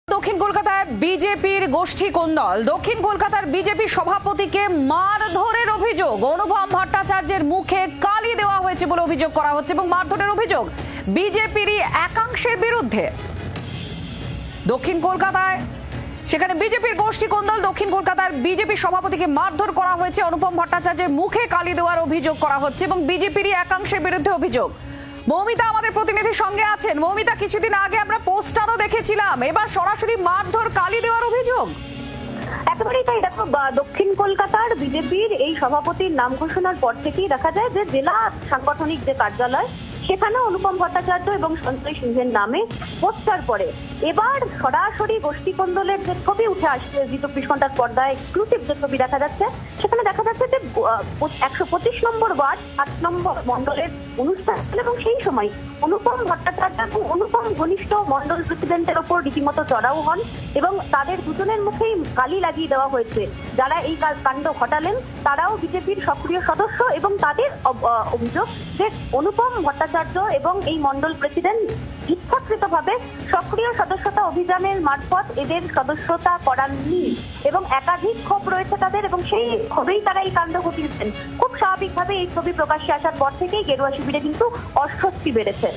দক্ষিণ কলকাতায় বিজেপির গোষ্ঠী কোন্দল। দক্ষিণ কলকাতার বিজেপি সভাপতিকে মারধরের অভিযোগ। অনুপম ভট্টাচার্যের মুখে কালি দেওয়া হয়েছে বলে অভিযোগ করা হচ্ছে এবং মারধরের অভিযোগ বিজেপিরই একাংশের বিরুদ্ধে। দক্ষিণ কলকাতায় সেখানে বিজেপির গোষ্ঠী কোন্দল। দক্ষিণ কলকাতার বিজেপি সভাপতিকে মারধর করা হয়েছে, অনুপম ভট্টাচার্যের মুখে কালি দেওয়ার অভিযোগ করা হচ্ছে এবং বিজেপিরই একাংশের বিরুদ্ধে অভিযোগ। মৌমিতা আমাদের প্রতিনিধির সঙ্গে আছেন। মৌমিতা, কিছুদিন আগে আমরা পোস্টারও দেখেছিলাম, এবার সরাসরি মারধর কালি দেওয়ার অভিযোগ। একেবারেই তাই। দেখো, দক্ষিণ কলকাতার বিজেপির এই সভাপতির নাম ঘোষণার পর থেকেই দেখা যায় যে জেলা সাংগঠনিক যে কার্যালয় সেখানে অনুপম ভট্টাচার্য এবং সঞ্জয় সিংহের নামে পোস্টার পড়ে। এবার সরাসরি গোষ্ঠী কোন্দলের যে ছবি উঠে আসছে, জি 24 ঘন্টার পর্দায় এক্সক্লুসিভ যে ছবি দেখা যাচ্ছে, সেখানে দেখা যাচ্ছে যে 125 নম্বর ওয়ার্ড 8 নম্বর মন্ডলের অনুষ্ঠান এবং সেই সময় অনুপম ভট্টাচার্য এবং অনুপম ঘনিষ্ঠ মন্ডল প্রেসিডেন্টের ওপর রীতিমতো চড়াও হন এবং তাদের দুজনের মুখেই কালি লাগিয়ে দেওয়া হয়েছে। যারা এই কাণ্ড ঘটালেন তারাও বিজেপির সক্রিয় সদস্য এবং তাদের অভিযোগ যে অনুপম ভট্টাচার্য এবং এই মন্ডল প্রেসিডেন্ট ইচ্ছাকৃতভাবে সক্রিয় সদস্যতা অভিযানের মারফত এদের সদস্যতা করাননি এবং একাধিক ক্ষোভ রয়েছে তাদের এবং সেই ক্ষোভেই তারা এই কাণ্ড ঘটিয়েছেন। খুব স্বাভাবিকভাবে এই ছবি প্রকাশ্যে আসার পর থেকেই গেরুয়া শিবিরে কিন্তু অস্বস্তি বেড়েছে।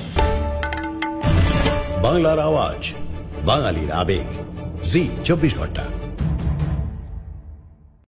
বাংলার আওয়াজ, বাঙালির আবেগ, জি 24 ঘন্টা।